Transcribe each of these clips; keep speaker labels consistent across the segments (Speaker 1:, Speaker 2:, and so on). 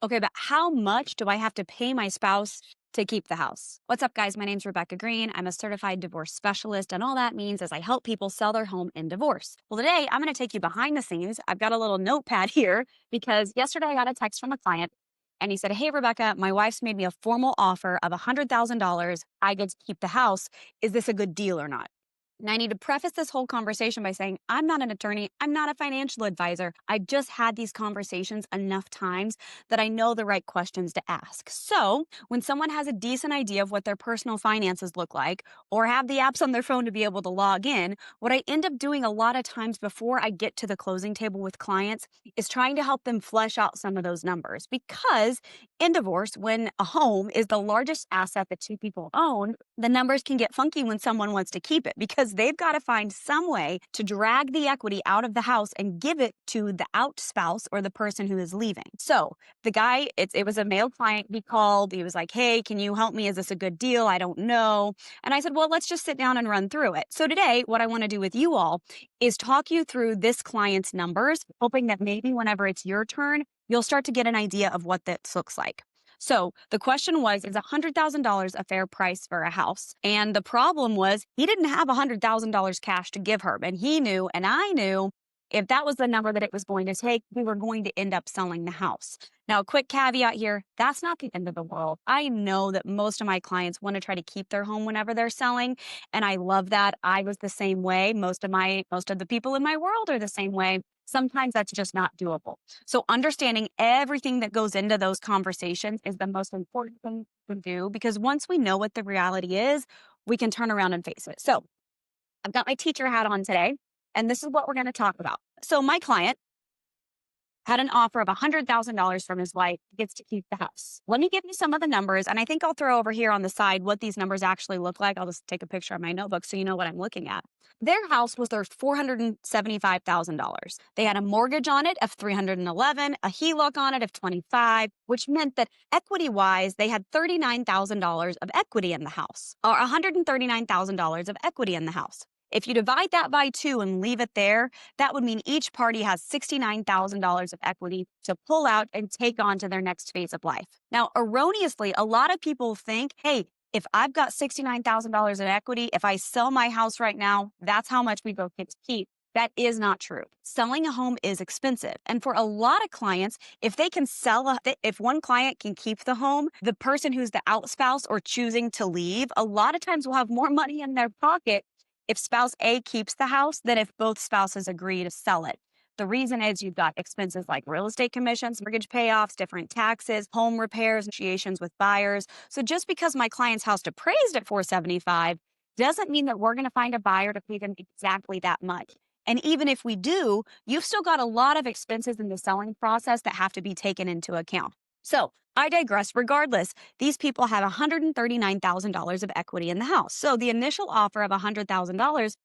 Speaker 1: Okay, but how much do I have to pay my spouse to keep the house? What's up, guys? My name's Rebecca Green. I'm a certified divorce specialist, and all that means is I help people sell their home in divorce. Well, today I'm going to take you behind the scenes. I've got a little notepad here because yesterday I got a text from a client and he said, "Hey, Rebecca, my wife's made me a formal offer of $100,000. I get to keep the house. Is this a good deal or not?" And I need to preface this whole conversation by saying, I'm not an attorney. I'm not a financial advisor. I just had these conversations enough times that I know the right questions to ask. So when someone has a decent idea of what their personal finances look like or have the apps on their phone to be able to log in, what I end up doing a lot of times before I get to the closing table with clients is trying to help them flesh out some of those numbers. Because in divorce, when a home is the largest asset that two people own, the numbers can get funky when someone wants to keep it because they've got to find some way to drag the equity out of the house and give it to the out spouse or the person who is leaving. So the guy, it was a male client. He called. He was like, "Hey, can you help me? Is this a good deal? I don't know." And I said, "Well, let's just sit down and run through it." So today, what I want to do with you all is talk you through this client's numbers, hoping that maybe whenever it's your turn, you'll start to get an idea of what this looks like. So the question was, is $100,000 a fair price for a house? And the problem was he didn't have $100,000 cash to give her. And he knew, and I knew, if that was the number that it was going to take, we were going to end up selling the house. Now, a quick caveat here, that's not the end of the world. I know that most of my clients want to try to keep their home whenever they're selling. And I love that. I was the same way. Most of the people in my world are the same way. Sometimes that's just not doable. So understanding everything that goes into those conversations is the most important thing to do because once we know what the reality is, we can turn around and face it. So I've got my teacher hat on today, and this is what we're going to talk about. So my client had an offer of $100,000 from his wife, gets to keep the house. Let me give you some of the numbers, and I think I'll throw over here on the side what these numbers actually look like. I'll just take a picture of my notebook so you know what I'm looking at. Their house was worth $475,000. They had a mortgage on it of $311, a HELOC on it of $25, which meant that equity-wise, they had $39,000 of equity in the house, or $139,000 of equity in the house. If you divide that by 2 and leave it there, that would mean each party has $69,000 of equity to pull out and take on to their next phase of life. Now, erroneously, a lot of people think, hey, if I've got $69,000 in equity, if I sell my house right now, that's how much we both get to keep. That is not true. Selling a home is expensive. And for a lot of clients, if they can if one client can keep the home, the person who's the out spouse or choosing to leave, a lot of times will have more money in their pocket if spouse A keeps the house than if both spouses agree to sell it. The reason is you've got expenses like real estate commissions, mortgage payoffs, different taxes, home repairs, negotiations with buyers. So just because my client's house appraised at 475 doesn't mean that we're going to find a buyer to pay them exactly that much. And even if we do, you've still got a lot of expenses in the selling process that have to be taken into account. So I digress. Regardless, these people have $139,000 of equity in the house. So the initial offer of $100,000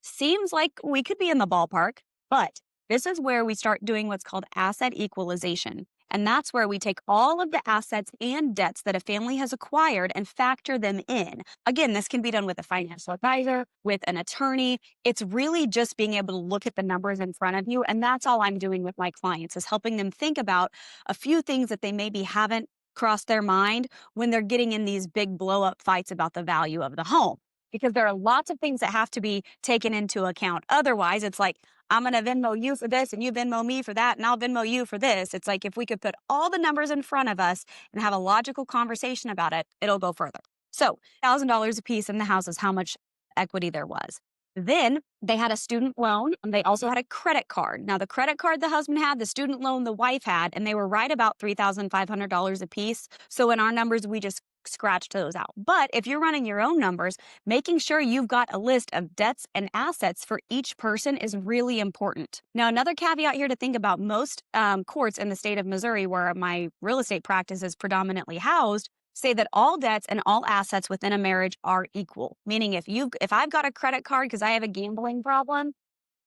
Speaker 1: seems like we could be in the ballpark, but this is where we start doing what's called asset equalization. And that's where we take all of the assets and debts that a family has acquired and factor them in. Again, this can be done with a financial advisor, with an attorney. It's really just being able to look at the numbers in front of you. And that's all I'm doing with my clients is helping them think about a few things that they maybe haven't crossed their mind when they're getting in these big blow up fights about the value of the home. Because there are lots of things that have to be taken into account. Otherwise, it's like, I'm going to Venmo you for this and you Venmo me for that and I'll Venmo you for this. It's like if we could put all the numbers in front of us and have a logical conversation about it, it'll go further. So $1,000 a piece in the house is how much equity there was. Then they had a student loan and they also had a credit card. Now, the credit card the husband had, the student loan the wife had, and they were right about $3,500 a piece. So in our numbers, we just scratched those out. But if you're running your own numbers, making sure you've got a list of debts and assets for each person is really important. Now, another caveat here to think about, most courts in the state of Missouri, where my real estate practice is predominantly housed, say that all debts and all assets within a marriage are equal. Meaning if I've got a credit card because I have a gambling problem,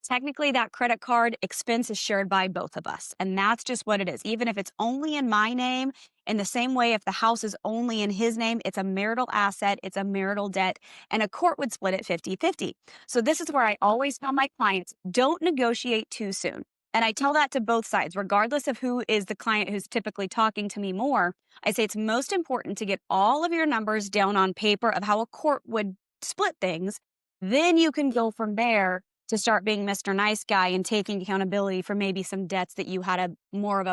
Speaker 1: technically that credit card expense is shared by both of us. And that's just what it is. Even if it's only in my name, in the same way, if the house is only in his name, it's a marital asset, it's a marital debt, and a court would split it 50-50. So this is where I always tell my clients, don't negotiate too soon. And I tell that to both sides, regardless of who is the client who's typically talking to me more. I say it's most important to get all of your numbers down on paper of how a court would split things. Then you can go from there to start being Mr. Nice Guy and taking accountability for maybe some debts that you had a more of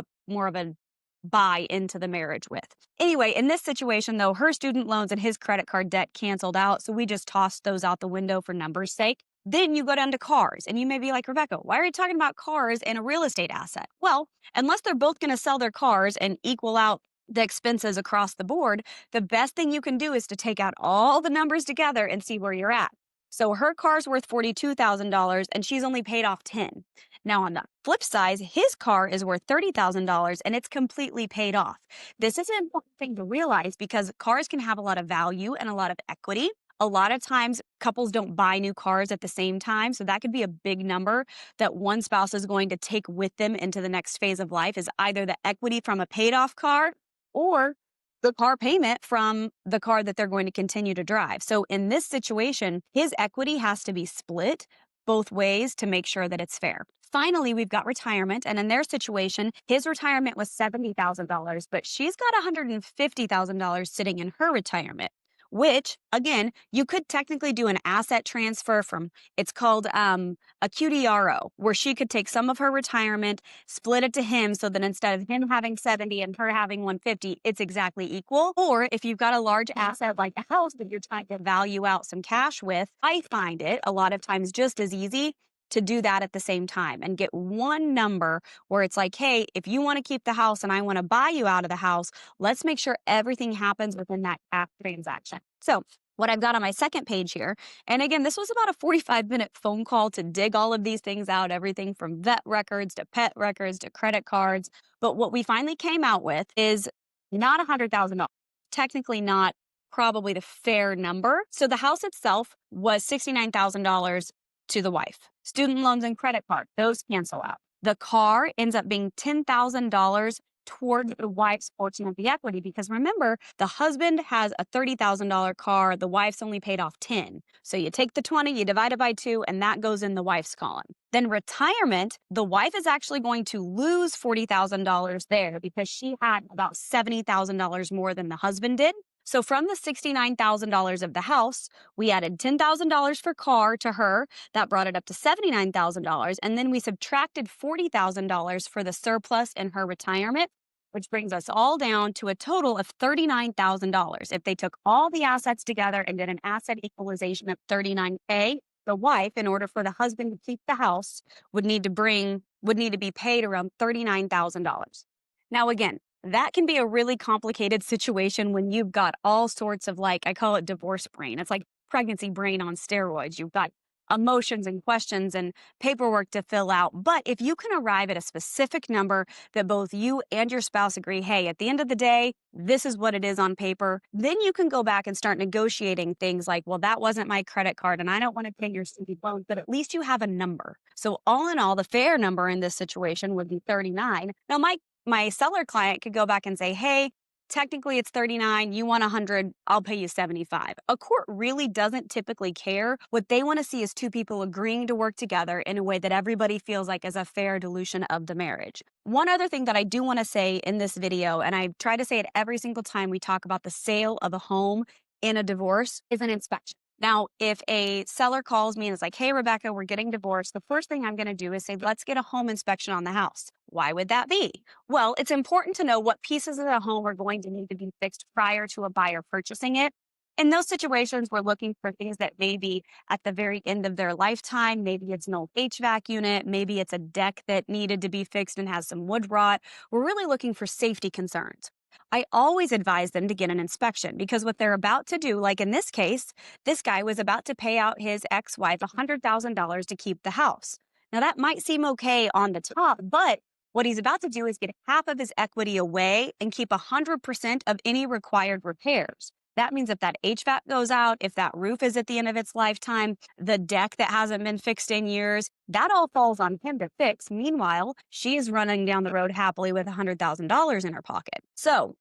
Speaker 1: a buy into the marriage with. Anyway, in this situation though, her student loans and his credit card debt canceled out, so we just tossed those out the window for numbers' sake. Then you go down to cars, and you may be like, Rebecca, why are you talking about cars and a real estate asset? Well, unless they're both going to sell their cars and equal out the expenses across the board, the best thing you can do is to take out all the numbers together and see where you're at. So her car's worth $42,000 and she's only paid off 10. Now on the flip side, his car is worth $30,000 and it's completely paid off. This is an important thing to realize because cars can have a lot of value and a lot of equity. A lot of times couples don't buy new cars at the same time. So that could be a big number that one spouse is going to take with them into the next phase of life, is either the equity from a paid off car or the car payment from the car that they're going to continue to drive. So in this situation, his equity has to be split both ways to make sure that it's fair. Finally, we've got retirement. And in their situation, his retirement was $70,000, but she's got $150,000 sitting in her retirement, which again, you could technically do an asset transfer from, it's called a QDRO, where she could take some of her retirement, split it to him so that instead of him having 70 and her having 150, it's exactly equal. Or if you've got a large asset like a house that you're trying to value out some cash with, I find it a lot of times just as easy to do that at the same time and get one number where it's like, hey, if you want to keep the house and I want to buy you out of the house, let's make sure everything happens within that app transaction. So what I've got on my second page here, and again, this was about a 45-minute phone call to dig all of these things out, everything from vet records to pet records to credit cards. But what we finally came out with is not $100,000, technically not probably the fair number. So the house itself was $69,000 to the wife. Student loans and credit card, those cancel out. The car ends up being $10,000 toward the wife's portion of the equity, because remember, the husband has a $30,000 car, the wife's only paid off 10. So you take the 20, you divide it by 2, and that goes in the wife's column. Then retirement, the wife is actually going to lose $40,000 there because she had about $70,000 more than the husband did. So from the $69,000 of the house, we added $10,000 for car to her. That brought it up to $79,000. And then we subtracted $40,000 for the surplus in her retirement, which brings us all down to a total of $39,000. If they took all the assets together and did an asset equalization of $39K, the wife, in order for the husband to keep the house, would need to be paid around $39,000. Now, again, that can be a really complicated situation when you've got all sorts of, like, I call it divorce brain. It's like pregnancy brain on steroids. You've got emotions and questions and paperwork to fill out. But if you can arrive at a specific number that both you and your spouse agree, hey, at the end of the day, this is what it is on paper, then you can go back and start negotiating things like, well, that wasn't my credit card and I don't want to pay your student loan, but at least you have a number. So all in all, the fair number in this situation would be 39. Now, my seller client could go back and say, hey, technically it's 39, you want 100, I'll pay you 75. A court really doesn't typically care. What they want to see is two people agreeing to work together in a way that everybody feels like is a fair dilution of the marriage. One other thing that I do want to say in this video, and I try to say it every single time we talk about the sale of a home in a divorce, is an inspection. Now, if a seller calls me and is like, hey, Rebecca, we're getting divorced, the first thing I'm going to do is say, let's get a home inspection on the house. Why would that be? Well, it's important to know what pieces of the home are going to need to be fixed prior to a buyer purchasing it. In those situations, we're looking for things that may be at the very end of their lifetime. Maybe it's an old HVAC unit. Maybe it's a deck that needed to be fixed and has some wood rot. We're really looking for safety concerns. I always advise them to get an inspection because what they're about to do, like in this case, this guy was about to pay out his ex-wife $100,000 to keep the house. Now that might seem okay on the top, but what he's about to do is get half of his equity away and keep 100% of any required repairs. That means if that HVAC goes out, if that roof is at the end of its lifetime, the deck that hasn't been fixed in years, that all falls on him to fix. Meanwhile, she is running down the road happily with $100,000 in her pocket. So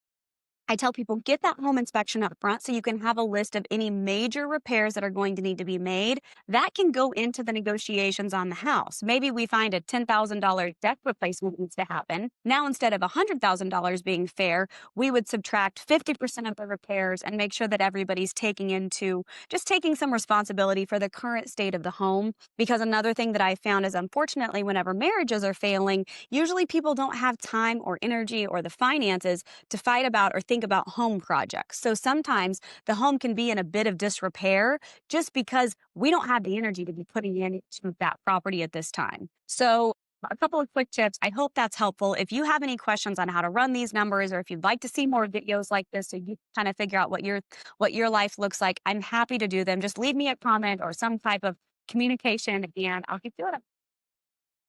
Speaker 1: I tell people get that home inspection up front so you can have a list of any major repairs that are going to need to be made. That can go into the negotiations on the house. Maybe we find a $10,000 deck replacement needs to happen. Now, instead of $100,000 being fair, we would subtract 50% of the repairs and make sure that everybody's taking some responsibility for the current state of the home. Because another thing that I found is unfortunately, whenever marriages are failing, usually people don't have time or energy or the finances to fight about or think about home projects. So sometimes the home can be in a bit of disrepair just because we don't have the energy to be putting into that property at this time. So a couple of quick tips. I hope that's helpful. If you have any questions on how to run these numbers, or if you'd like to see more videos like this so you kind of figure out what your life looks like, I'm happy to do them. Just leave me a comment or some type of communication and I'll keep doing it.